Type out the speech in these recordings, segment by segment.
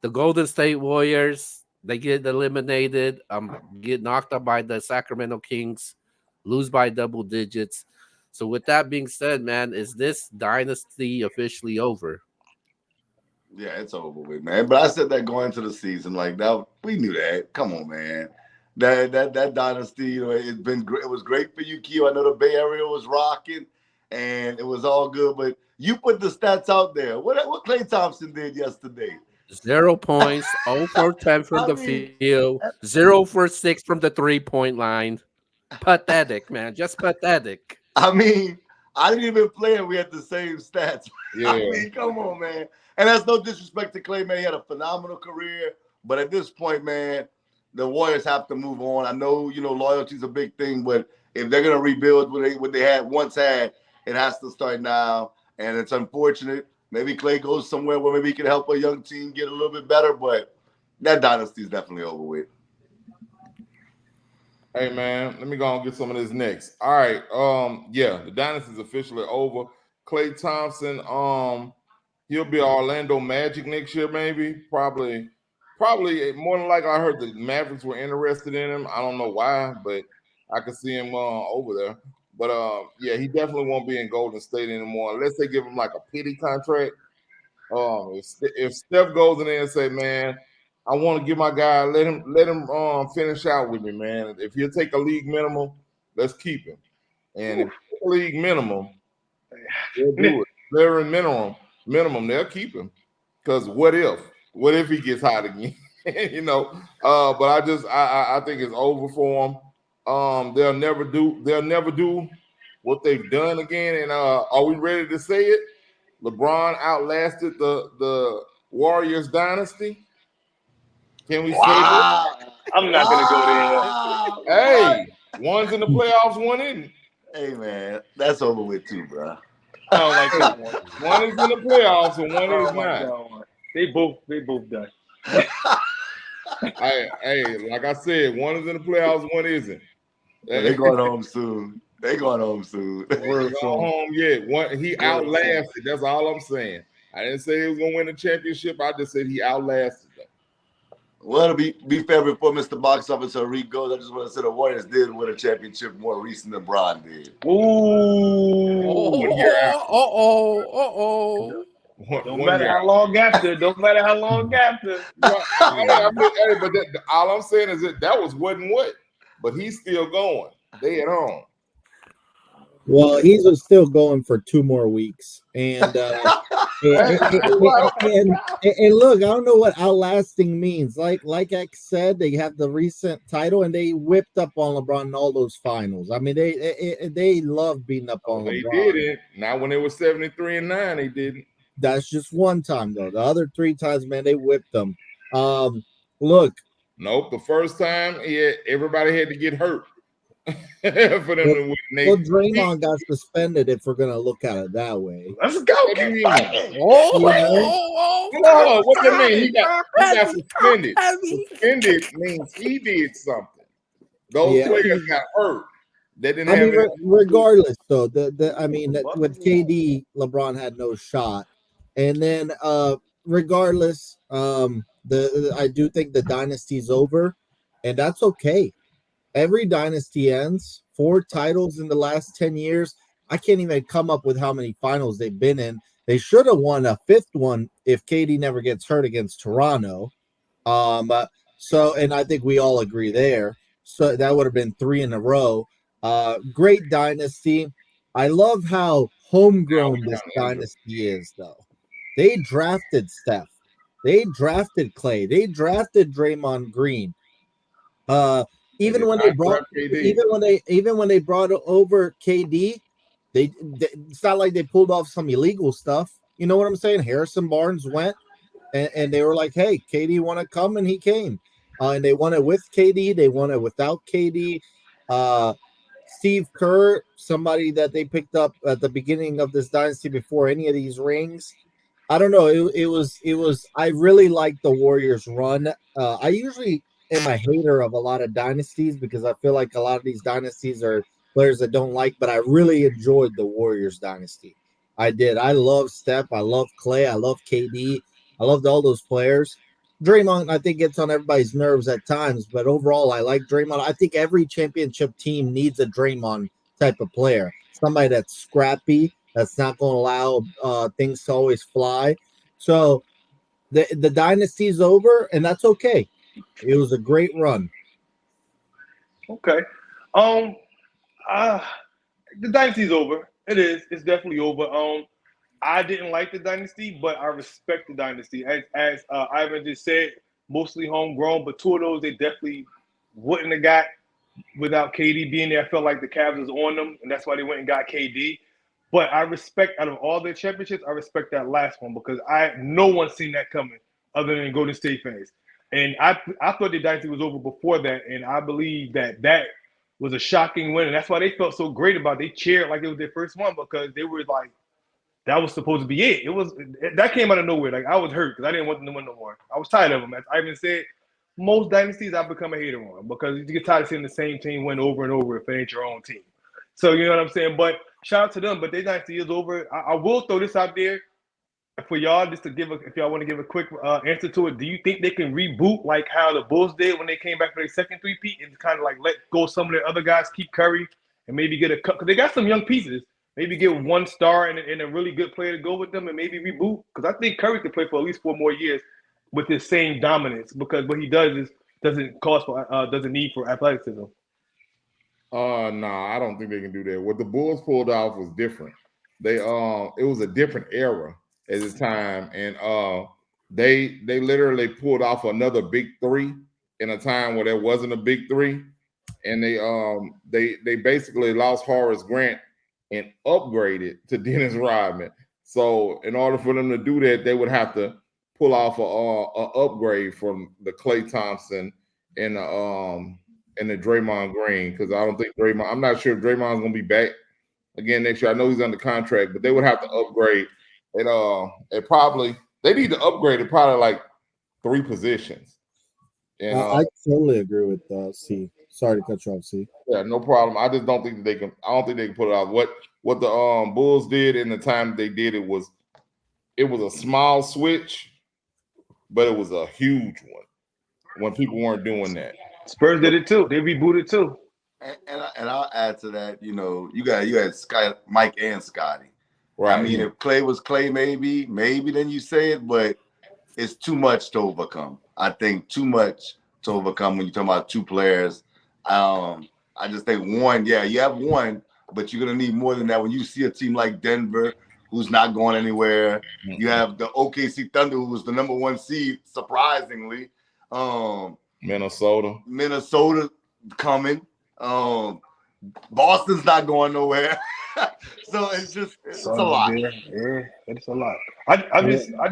the Golden State Warriors, they get eliminated, get knocked out by the Sacramento Kings, lose by double digits. So with that being said, man, is this dynasty officially over? Yeah, it's over with, man. But I said that going into the season, like that, we knew that. Come on, man. That dynasty, it's been great. It was great for you, Q. I know the Bay Area was rocking, and it was all good. But you put the stats out there. What Klay Thompson did yesterday? 0 points, 0 for 10 from I the mean, field, 0 for 6 from the 3-point line. Pathetic, man. Just pathetic. I mean, I didn't even play, and we had the same stats. I Yeah. mean, come on, man. And that's no disrespect to Klay, man. He had a phenomenal career, but at this point, man, the Warriors have to move on. I know, loyalty is a big thing, but if they're gonna rebuild what they had once had, it has to start now. And it's unfortunate. Maybe Klay goes somewhere where maybe he can help a young team get a little bit better, but that dynasty is definitely over with. Hey man, let me go and get some of this next. All right. Yeah, the dynasty is officially over. Klay Thompson, he'll be Orlando Magic next year, maybe. Probably more than likely. I heard the Mavericks were interested in him. I don't know why, but I could see him over there. But yeah, he definitely won't be in Golden State anymore unless they give him like a pity contract. If Steph goes in there and say, "Man, I want to give my guy, let him finish out with me, man. If he'll take a league minimum, let's keep him. And if he take a league minimum, they'll do it. They're in minimum, they'll keep him. Because what if he gets hot again? But I think it's over for him. They'll never do what they've done again. And are we ready to say it? LeBron outlasted the Warriors dynasty. Can we say that? I'm not gonna go there. Hey, one's in the playoffs, one isn't. Hey man, that's over with too, bro. I don't like that one. One is in the playoffs and one is not. God. They both done. Hey, like I said, one is in the playoffs, one isn't. They're going home soon. They're going home soon. We're going home yet. He outlasted. That's all I'm saying. I didn't say he was gonna win the championship. I just said he outlasted them. Well, to be fair, before Mr. Box Office or Reed goes, I just want to say the Warriors did win a championship more recent than Bron did. Ooh. Don't matter how long after. But all I'm saying is that wasn't what. But he's still going. They at home. Well, he's still going for 2 more weeks, and look, I don't know what outlasting means. Like X said, they have the recent title, and they whipped up on LeBron in all those finals. I mean, they love beating up on LeBron. They did it. Not when they were 73-9. They didn't. That's just one time though. The other 3 times, man, they whipped them. Look. Nope. The first time, everybody had to get hurt. For them to win. Well, Draymond got suspended if we're gonna look at it that way. Let's go. What do you mean? What do you mean? He got suspended. Suspended means he did something. Those players got hurt. They didn't have regardless, though, with KD, LeBron had no shot. And then regardless, I do think the dynasty's over, and that's okay. Every dynasty ends. 4 titles in the last 10 years. I can't even come up with how many finals they've been in. They should have won a 5th one if KD never gets hurt against Toronto. And I think we all agree there. So that would have been 3 in a row. Great dynasty. I love how homegrown this dynasty is, though. They drafted Steph. They drafted Klay. They drafted Draymond Green. Even when they brought over KD, it's not like they pulled off some illegal stuff. You know what I'm saying? Harrison Barnes went, and they were like, "Hey, KD want to come?" And he came. And they won it with KD. They won it without KD. Steve Kerr, somebody that they picked up at the beginning of this dynasty before any of these rings. I don't know. It was. I really like the Warriors' run. I usually am a hater of a lot of dynasties because I feel like a lot of these dynasties are players that don't like, but I really enjoyed the Warriors dynasty. I did. I love Steph. I love Klay. I love KD. I loved all those players. Draymond, I think, gets on everybody's nerves at times, but overall, I like Draymond. I think every championship team needs a Draymond type of player, somebody that's scrappy, that's not going to allow things to always fly. So the dynasty's over, and that's okay. It was a great run. Okay. Uh, the dynasty's over. It is. It's definitely over. I didn't like the dynasty, but I respect the dynasty. As Ivan just said, mostly homegrown, but two of those they definitely wouldn't have got without KD being there. I felt like the Cavs was on them, and that's why they went and got KD. But I respect, out of all their championships, I respect that last one because no one seen that coming other than Golden State fans. And I thought the dynasty was over before that, and I believe that was a shocking win, and that's why they felt so great about it. They cheered like it was their first one because they were like, that was supposed to be it. That came out of nowhere. Like I was hurt because I didn't want them to win no more. I was tired of them. As Ivan said, most dynasties I've become a hater on because you get tired of seeing the same team win over and over if it ain't your own team. So you know what I'm saying? But shout out to them. But their dynasty is over. I will throw this out there for y'all just to if y'all want to give a quick answer to it. Do you think they can reboot like how the Bulls did when they came back for their second three-peat and kind of like let go some of their other guys, keep Curry, and maybe get a cut? Because they got some young pieces. Maybe get one star and a really good player to go with them and maybe reboot. Because I think Curry could play for at least 4 more years with his same dominance because what he does is doesn't need for athleticism. I don't think they can do that. What the Bulls pulled off was different. It was a different era at the time, and they literally pulled off another big three in a time where there wasn't a big three, and they basically lost Horace Grant and upgraded to Dennis Rodman. So in order for them to do that, they would have to pull off a upgrade from the Klay Thompson and the Draymond Green, because I don't think I'm not sure if Draymond's gonna be back again next year. I know he's under contract, but they would have to upgrade it probably they need to upgrade it probably like 3 positions. And I totally agree with C. Sorry to cut you off, C. Yeah, no problem. I just don't think that they can. I don't think they can pull it off. What the Bulls did in the time they did it was a small switch, but it was a huge one when people weren't doing that. Spurs did it too. They rebooted too. And I'll add to that. You know, you had Mike and Scotty. Right. I mean, if Klay was Klay, maybe then you say it, but it's too much to overcome. I think too much to overcome when you're talking about 2 players. I just think one, you have one, but you're gonna need more than that when you see a team like Denver who's not going anywhere. Mm-hmm. You have the OKC Thunder, who was the number 1 seed, surprisingly. Minnesota coming. Boston's not going nowhere. So it's a lot. Yeah, it's a lot. I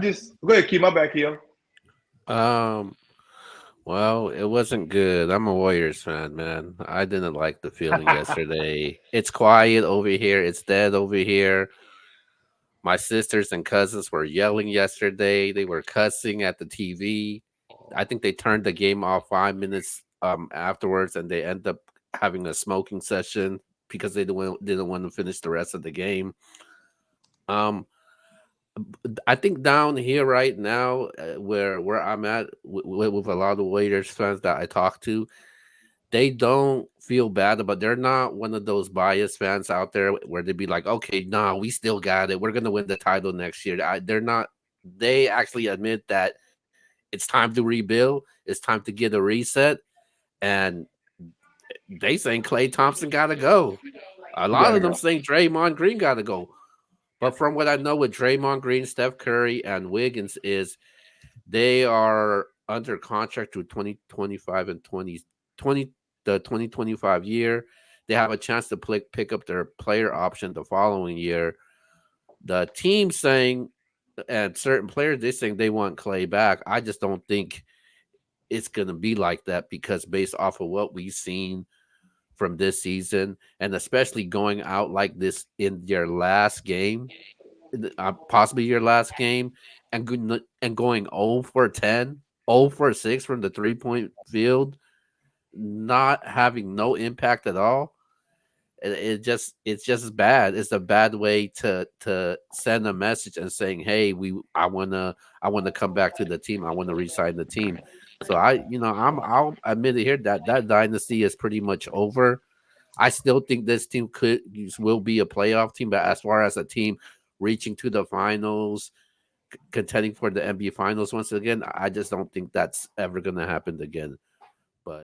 just go ahead, keep my back here. Well, it wasn't good. I'm a Warriors fan, man. I didn't like the feeling yesterday. It's quiet over here. It's dead over here. My sisters and cousins were yelling yesterday. They were cussing at the TV. I think they turned the game off 5 minutes afterwards, and they end up having a smoking session because they didn't want to finish the rest of the game. I think down here right now, where I'm at with a lot of Warriors fans that I talk to, they don't feel bad about. They're not one of those biased fans out there where they'd be like, "Okay, nah, we still got it. We're gonna win the title next year." They're not. They actually admit that it's time to rebuild. It's time to get a reset, and they saying Klay Thompson gotta go. A lot of them saying Draymond Green gotta go. But from what I know with Draymond Green, Steph Curry, and Wiggins is they are under contract to 2025 and 2020, the 2025 year. They have a chance to pick up their player option the following year. The team saying, and certain players, they're saying they want Klay back. I just don't think it's going to be like that because based off of what we've seen from this season, and especially going out like this in your last game, possibly your last game, and going 0 for 10, 0 for 6 from the 3-point field, not having no impact at all. it's just bad. It's a bad way to send a message and saying, hey, I wanna come back to the team. I want to resign the team. So I'll admit it here that dynasty is pretty much over. I still think this team will be a playoff team, but as far as a team reaching to the finals, contending for the NBA finals once again, I just don't think that's ever gonna happen again. But